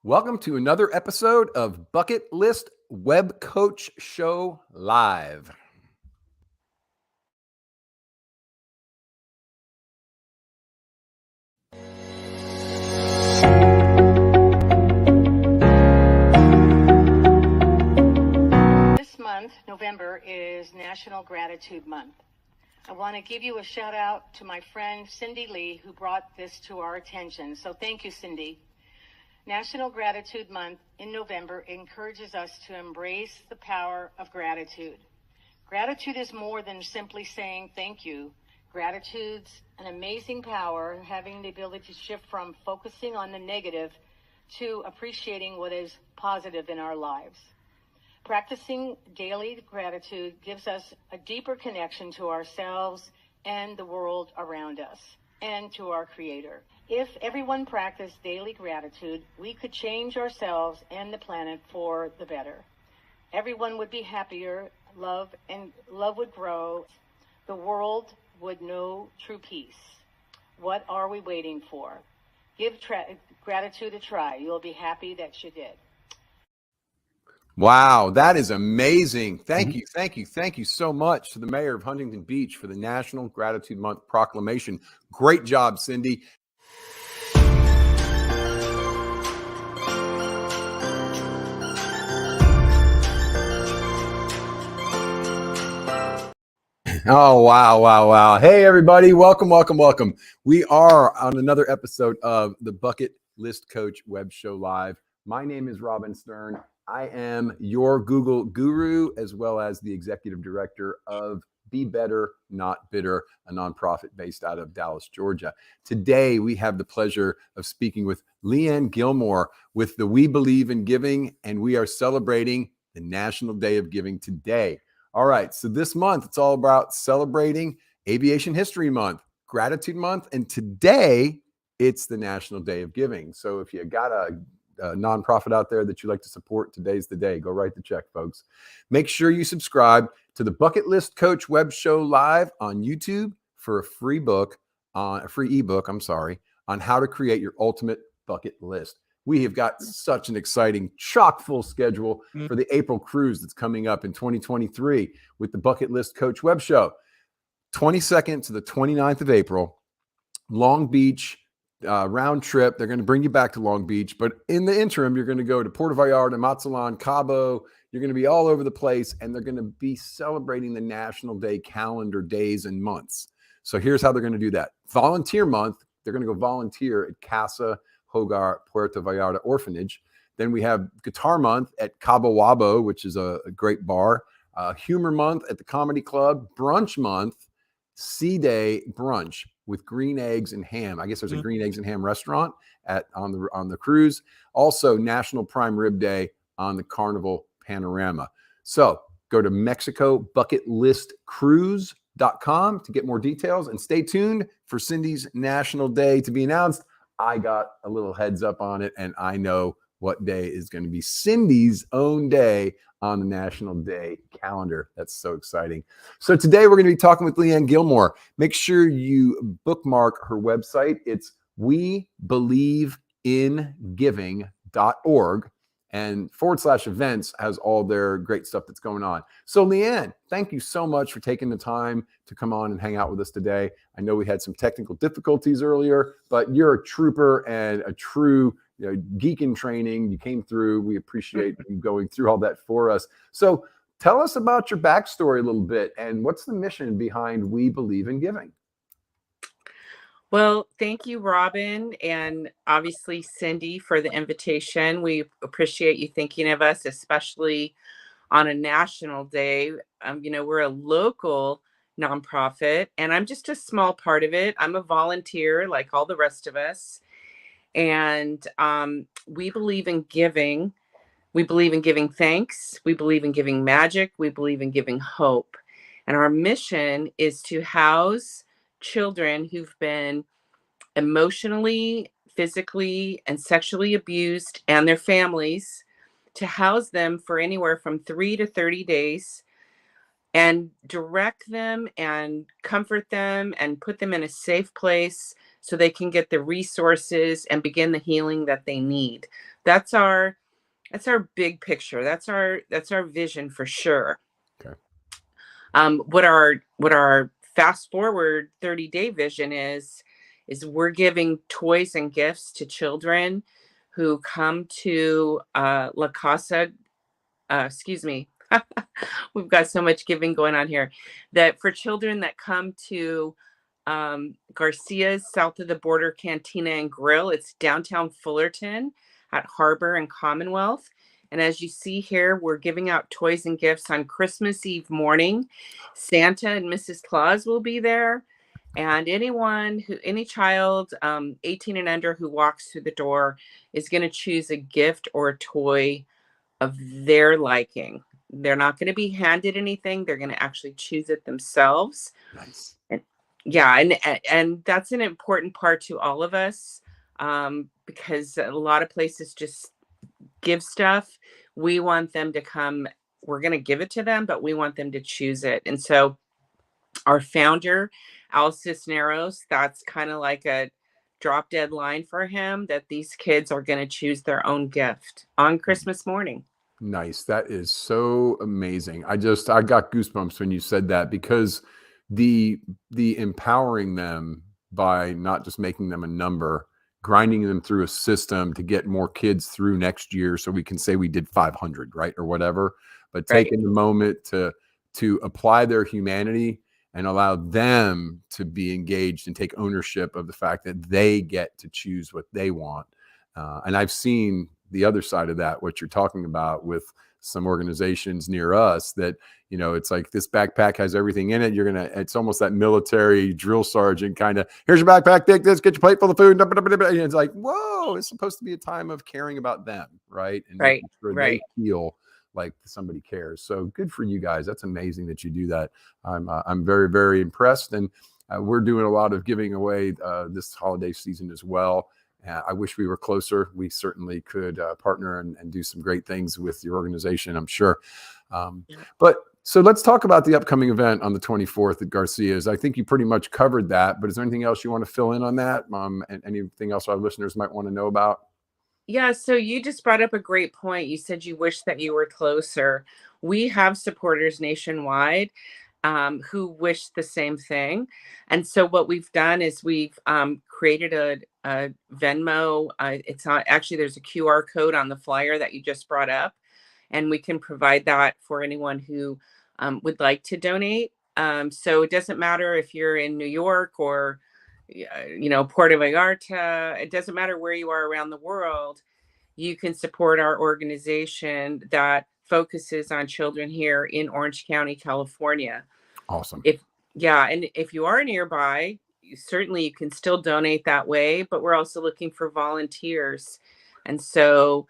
Welcome to another episode of Bucket List Web Coach Show Live. This month, November, is National Gratitude Month. I want to give you a shout out to my friend Cindy Lee, who brought this to our attention. So thank you, Cindy. National Gratitude Month in November encourages us to embrace the power of gratitude. Gratitude is more than simply saying thank you. Gratitude's an amazing power, having the ability to shift from focusing on the negative to appreciating what is positive in our lives. Practicing daily gratitude gives us a deeper connection to ourselves and the world around us, and to our Creator. If everyone practiced daily gratitude, we could change ourselves and the planet for the better. Everyone would be happier, love would grow, the world would know true peace. What are we waiting for? Give gratitude a try. You'll be happy that you did. Wow, that is amazing. Thank you so much to the mayor of Huntington Beach for the National Gratitude Month proclamation. Great job, Cindy. Oh, wow. Hey, everybody. Welcome. We are on another episode of the Bucket List Coach Web Show Live. My name is Robin Stern. I am your Google guru, as well as the executive director of Be Better, Not Bitter, a nonprofit based out of Dallas, Georgia. Today, we have the pleasure of speaking with Leigh Ann Gilmore with the We Believe in Giving, and we are celebrating the National Day of Giving today. All right, so this month, it's all about celebrating Aviation History Month, Gratitude Month, and today, it's the National Day of Giving. So if you got a nonprofit out there that you like to support, today's the day. Go write the check, folks. Make sure you subscribe to the Bucket List Coach Web Show Live on YouTube for a free ebook on how to create your ultimate bucket list. We have got such an exciting, chock-full schedule for the April cruise that's coming up in 2023 with the Bucket List Coach Web Show. 22nd to the 29th of April, Long Beach, round trip. They're going to bring you back to Long Beach, but in the interim, you're going to go to Puerto Vallarta, Mazatlan, Cabo. You're going to be all over the place, and they're going to be celebrating the National Day calendar days and months. So here's how they're going to do that. Volunteer month, they're going to go volunteer at Casa Hogar Puerto Vallarta Orphanage. Then we have Guitar Month at Cabo Wabo, which is a great bar. Humor Month at the Comedy Club. Brunch Month, Sea Day brunch with green eggs and ham. I guess there's a green eggs and ham restaurant on the cruise. Also, National Prime Rib Day on the Carnival Panorama. So go to MexicoBucketListCruise.com to get more details, and stay tuned for Cindy's National Day to be announced. I got a little heads up on it, and I know what day is going to be Cindy's own day on the National Day calendar. That's so exciting. So today we're going to be talking with Leigh Ann Gilmore. Make sure you bookmark her website. It's webelievingiving.org, and /events has all their great stuff that's going on. So Leigh Ann, thank you so much for taking the time to come on and hang out with us today. I know we had some technical difficulties earlier, but you're a trooper and a true geek in training. You came through. We appreciate you going through all that for us. So tell us about your backstory a little bit, and what's the mission behind We Believe in Giving? Well, thank you, Robin, and obviously Cindy, for the invitation. We appreciate you thinking of us, especially on a national day. We're a local nonprofit, and I'm just a small part of it. I'm a volunteer like all the rest of us. And we believe in giving. We believe in giving thanks. We believe in giving magic. We believe in giving hope. And our mission is to house children who've been emotionally, physically, and sexually abused, and their families, to house them for anywhere from 3 to 30 days and direct them and comfort them and put them in a safe place so they can get the resources and begin the healing that they need. That's our big picture. That's our vision for sure. Okay. What our fast forward 30-day vision is we're giving toys and gifts to children who come to La Casa. Excuse me. We've got so much giving going on here. That for children that come to Garcia's south of the border Cantina and Grill. It's downtown Fullerton at Harbor and Commonwealth. And as you see here, we're giving out toys and gifts on Christmas Eve morning. Santa and Mrs. Claus will be there. And any child 18 and under who walks through the door is going to choose a gift or a toy of their liking. They're not going to be handed anything. They're going to actually choose it themselves. Nice. Yeah, and that's an important part to all of us, because a lot of places just give stuff. We want them to come. We're going to give it to them, but we want them to choose it. And so our founder, Al Cisneros, that's kind of like a drop dead line for him, that these kids are going to choose their own gift on Christmas morning. Nice. That is so amazing. I got goosebumps when you said that, because the empowering them by not just making them a number, grinding them through a system to get more kids through next year, so we can say we did 500, right, or whatever, but taking the moment to apply their humanity and allow them to be engaged and take ownership of the fact that they get to choose what they want. And I've seen the other side of that, what you're talking about with some organizations near us, that, you know, it's like, this backpack has everything in it. It's almost that military drill sergeant kind of, here's your backpack, take this, get your plate full of food. And it's like, whoa, it's supposed to be a time of caring about them. Right. And making sure they feel like somebody cares. So good for you guys. That's amazing that you do that. I'm very, very impressed. And we're doing a lot of giving away this holiday season as well. I wish we were closer. We certainly could partner and do some great things with your organization, I'm sure. But so let's talk about the upcoming event on the 24th at Garcia's. I think you pretty much covered that, but is there anything else you want to fill in on that? And anything else our listeners might want to know about? Yeah, so you just brought up a great point. You said you wish that you were closer. We have supporters nationwide who wish the same thing. And so what we've done is we've created a Venmo. It's not actually, there's a QR code on the flyer that you just brought up, and we can provide that for anyone who would like to donate. So it doesn't matter if you're in New York or, Puerto Vallarta. It doesn't matter where you are around the world. You can support our organization that focuses on children here in Orange County, California. Awesome. And if you are nearby, certainly you can still donate that way, but we're also looking for volunteers. And so,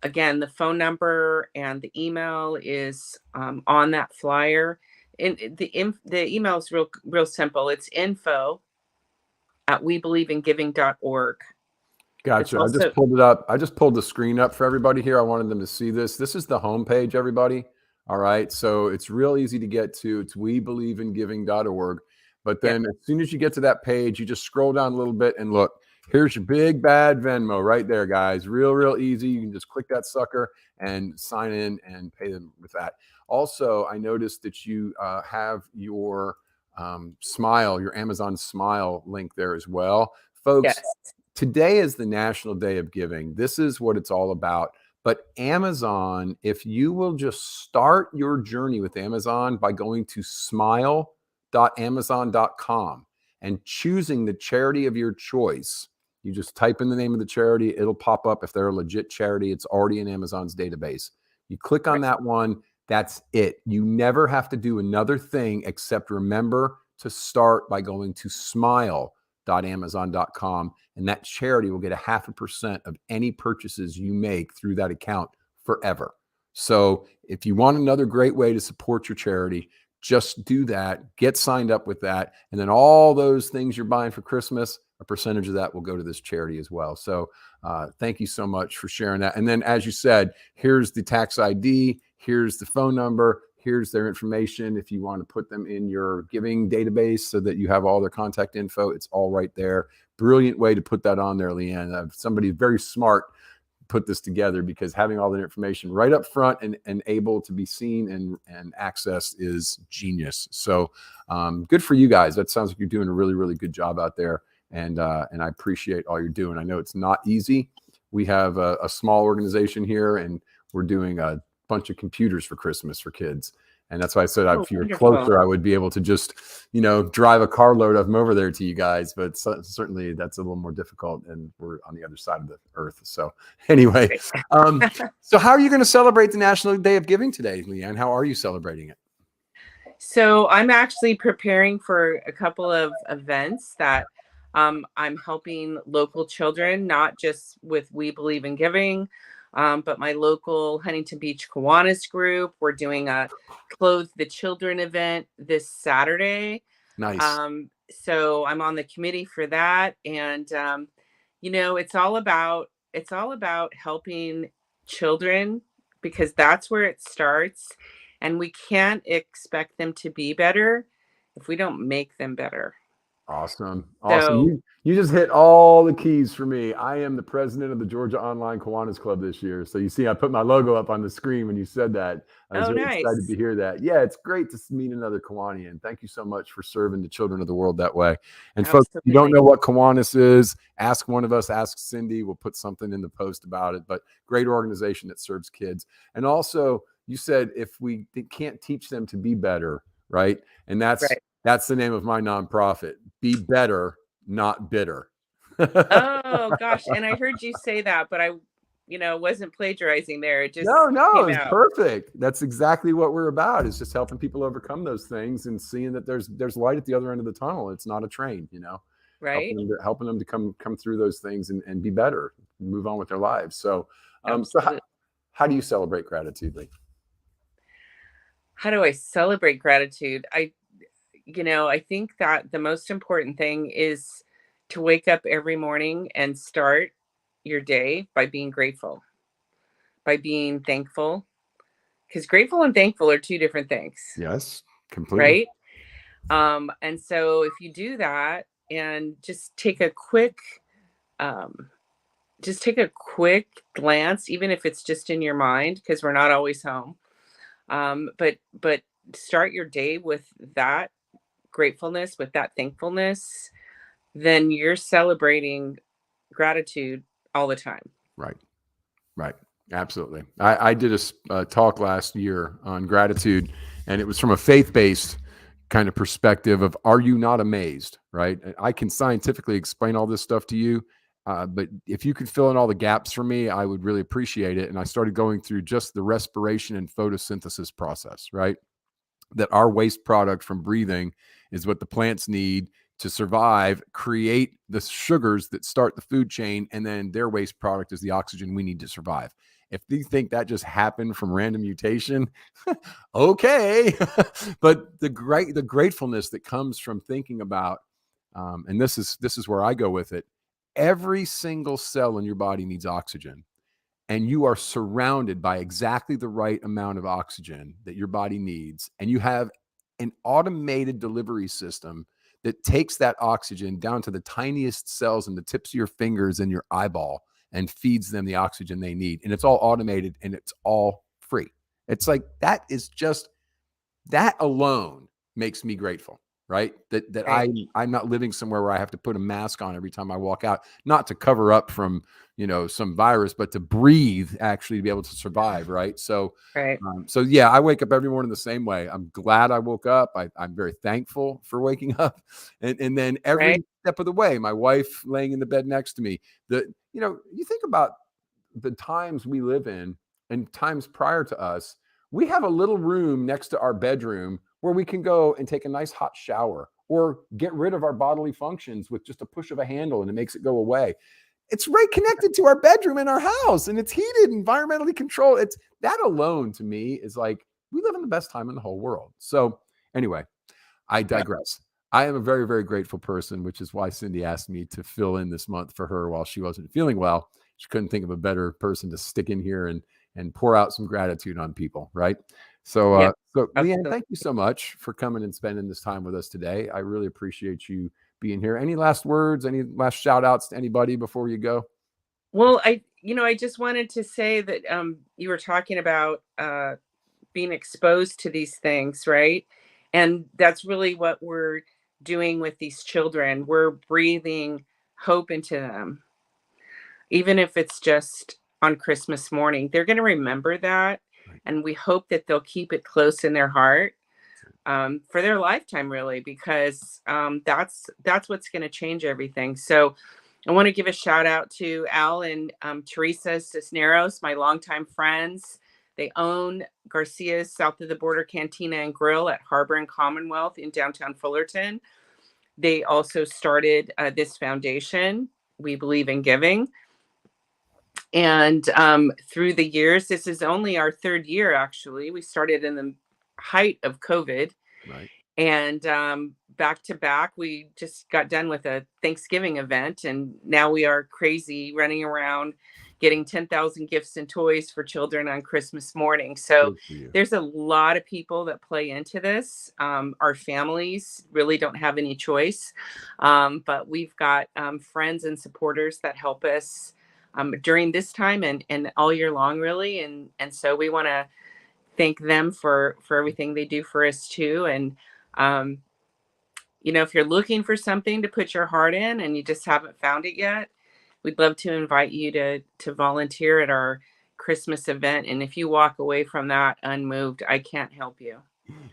again, the phone number and the email is on that flyer. And the email is real simple. It's info@webelievingiving.org. Gotcha. I just pulled it up. I just pulled the screen up for everybody here. I wanted them to see this. This is the homepage, everybody. All right. So it's real easy to get to. It's webelievingiving.org. But then as soon as you get to that page, you just scroll down a little bit and look. Here's your big bad Venmo right there, guys. Real easy. You can just click that sucker and sign in and pay them with that. Also, I noticed that you have your Smile, your Amazon Smile link there as well. Folks, today is the National Day of Giving. This is what it's all about. But Amazon, if you will just start your journey with Amazon by going to smile.amazon.com and choosing the charity of your choice, you just type in the name of the charity. It'll pop up. If they're a legit charity, it's already in Amazon's database. You click on that one. That's it. You never have to do another thing except remember to start by going to smile.amazon.com, and that charity will get 0.5% of any purchases you make through that account forever. So if you want another great way to support your charity, just do that, get signed up with that, and then all those things you're buying for Christmas, a percentage of that will go to this charity as well. So thank you so much for sharing that. And then, as you said, here's the tax ID, here's the phone number, Here's their information. If you want to put them in your giving database so that you have all their contact info, it's all right there. Brilliant way to put that on there, Leigh Ann. Somebody very smart put this together, because having all that information right up front and able to be seen and accessed is genius. So good for you guys. That sounds like you're doing a really, really good job out there. And I appreciate all you're doing. I know it's not easy. We have a small organization here, and we're doing a bunch of computers for Christmas for kids. And that's why I said, if you were closer, I would be able to just, drive a carload of them over there to you guys. But certainly that's a little more difficult, and we're on the other side of the earth. So anyway, so how are you going to celebrate the National Day of Giving today, Leigh Ann? How are you celebrating it? So I'm actually preparing for a couple of events that I'm helping local children, not just with We Believe in Giving, but my local Huntington Beach Kiwanis group. We're doing a Clothe the Children event this Saturday. Nice. So I'm on the committee for that. And, it's all about helping children, because that's where it starts. And we can't expect them to be better if we don't make them better. Awesome. So, You just hit all the keys for me. I am the president of the Georgia Online Kiwanis Club this year. So you see, I put my logo up on the screen when you said that. I was really excited to hear that. Yeah, it's great to meet another Kiwanian. Thank you so much for serving the children of the world that way. And folks, if you don't know what Kiwanis is, ask one of us, ask Cindy. We'll put something in the post about it. But great organization that serves kids. And also, you said if we can't teach them to be better, right? And that's the name of my nonprofit. Be better, not bitter. Oh gosh. And I heard you say that, but I, wasn't plagiarizing there. It just no, it's perfect. That's exactly what we're about, is just helping people overcome those things and seeing that there's light at the other end of the tunnel. It's not a train, right. Helping them to come through those things and be better, and move on with their lives. So, how do you celebrate gratitude, Leigh? How do I celebrate gratitude? I think that the most important thing is to wake up every morning and start your day by being grateful, by being thankful, because grateful and thankful are two different things. Yes, completely. Right. And so if you do that and just take a quick glance, even if it's just in your mind, because we're not always home. But start your day with that gratefulness, with that thankfulness, then you're celebrating gratitude all the time. Right. Absolutely. I did a talk last year on gratitude, and it was from a faith-based kind of perspective of, are you not amazed? Right. I can scientifically explain all this stuff to you. But if you could fill in all the gaps for me, I would really appreciate it. And I started going through just the respiration and photosynthesis process, right? That our waste product from breathing is what the plants need to survive, create the sugars that start the food chain, and then their waste product is the oxygen we need to survive. If you think that just happened from random mutation, okay. But the gratefulness that comes from thinking about, and this is where I go with it. Every single cell in your body needs oxygen, and you are surrounded by exactly the right amount of oxygen that your body needs. And you have an automated delivery system that takes that oxygen down to the tiniest cells in the tips of your fingers and your eyeball and feeds them the oxygen they need. And it's all automated, and it's all free. It's like, that alone makes me grateful. Right. That I'm not living somewhere where I have to put a mask on every time I walk out, not to cover up from, some virus, but to breathe, actually, to be able to survive. Right. So, yeah, I wake up every morning the same way. I'm glad I woke up. I'm very thankful for waking up. And then every step of the way, my wife laying in the bed next to me, you think about the times we live in and times prior to us, we have a little room next to our bedroom where we can go and take a nice hot shower or get rid of our bodily functions with just a push of a handle, and it makes it go away. It's right connected to our bedroom in our house, and it's heated, environmentally controlled. It's that alone to me is like, we live in the best time in the whole world. So anyway, I digress. I am a very, very grateful person, which is why Cindy asked me to fill in this month for her while she wasn't feeling well. She couldn't think of a better person to stick in here and pour out some gratitude on people, right? So, Yeah, so Leigh Ann, absolutely. thank you so much for coming and spending this time with us today. I really appreciate you being here. Any last words, any last shout outs to anybody before you go? Well, I just wanted to say that you were talking about being exposed to these things, right? And that's really what we're doing with these children. We're breathing hope into them, even if it's just on Christmas morning. They're going to remember that, Right. and we hope that they'll keep it close in their heart for their lifetime, really, because that's what's going to change everything. So I want to give a shout out to Al and Teresa Cisneros, my longtime friends. They own Garcia's South of the Border Cantina and Grill at Harbor and Commonwealth in downtown Fullerton. They also started this foundation, We Believe in Giving. And through the years, this is only our third year, actually. We started in the height of COVID. Right. And back to back, we just got done with a Thanksgiving event. And now we are crazy running around getting 10,000 gifts and toys for children on Christmas morning. So Good for you. there's a lot of people that play into this. Our families really don't have any choice. But we've got friends and supporters that help us during this time and all year long, really. And so we want to thank them for everything they do for us too. And um, if you're looking for something to put your heart in and you just haven't found it yet, we'd love to invite you to volunteer at our Christmas event. And if you walk away from that unmoved, I can't help you.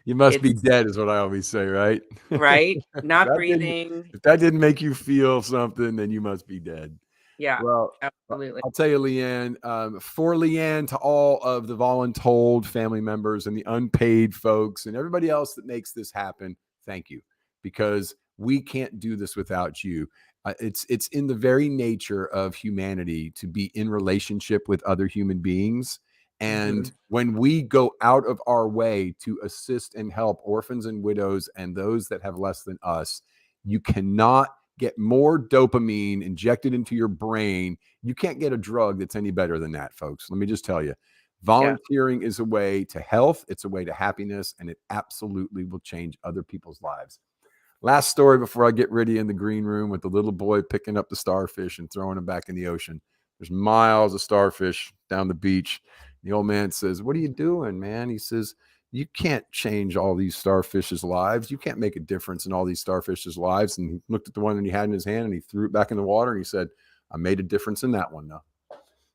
You must be It's dead, is what I always say, right? right, not That didn't, breathing. if that didn't make you feel something, then you must be dead. Yeah, Well, absolutely. I'll tell you, Leigh Ann, for Leigh Ann, to all of the voluntold family members and the unpaid folks and everybody else that makes this happen, thank you, because we can't do this without you. It's in the very nature of humanity to be in relationship with other human beings. Hmm. And when we go out of our way to assist and help orphans and widows and those that have less than us, you cannot get more dopamine injected into your brain. You can't get a drug that's any better than that, folks. Let me just tell you, Yeah. volunteering is a way to health. It's a way to happiness, and it absolutely will change other people's lives. Last story before I get ready in the green room with the little boy picking up the starfish and throwing them back in the ocean. There's miles of starfish down the beach. The old man says, "What are you doing, man?" He says, "You can't change all these starfish's lives. You can't make a difference in all these starfish's lives." And he looked at the one that he had in his hand and he threw it back in the water and he said, "I made a difference in that one, though."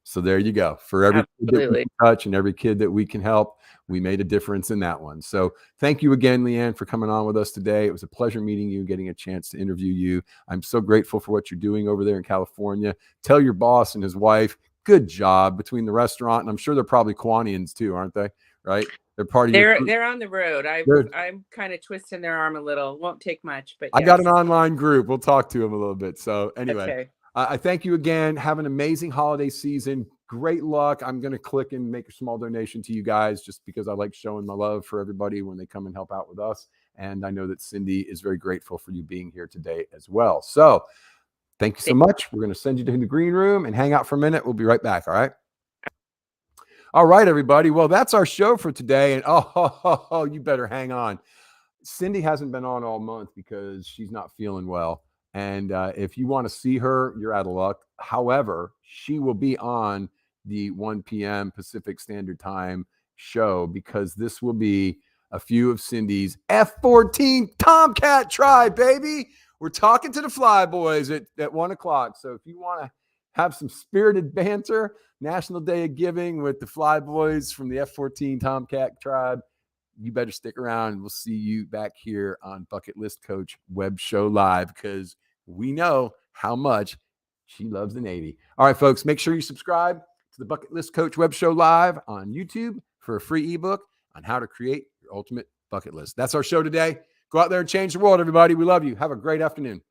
So there you go. For every kid that we Absolutely. can touch and every kid that we can help, we made a difference in that one. So thank you again, Leigh Ann, for coming on with us today. It was a pleasure meeting you, getting a chance to interview you. I'm so grateful for what you're doing over there in California. Tell your boss and his wife, good job between the restaurant. And I'm sure they're probably Kwanians too, aren't they? Right? They're part of your group. They're on the road. They're, I'm kind of twisting their arm a little. Won't take much, but I got an yes. online group. We'll talk to them a little bit. So anyway, Okay. I thank you again. Have an amazing holiday season. Great luck. I'm going to click and make a small donation to you guys just because I like showing my love for everybody when they come and help out with us. And I know that Cindy is very grateful for you being here today as well. So thank you so much. We're going to send you to the green room and hang out for a minute. We'll be right back. All right. All right, everybody. Well, that's our show for today. And you better hang on. Cindy hasn't been on all month because she's not feeling well. And if you want to see her, you're out of luck. However, she will be on the 1 p.m. Pacific Standard Time show because this will be a few of Cindy's F-14 Tomcat tribe, baby. We're talking to the Flyboys at 1 o'clock. So if you want to have some spirited banter, National Day of Giving with the Flyboys from the F-14 Tomcat tribe, you better stick around and we'll see you back here on Bucket List Coach Web Show Live because we know how much she loves the Navy. All right, folks, make sure you subscribe to the Bucket List Coach Web Show Live on YouTube for a free ebook on how to create your ultimate bucket list. That's our show today. Go out there and change the world, everybody. We love you. Have a great afternoon.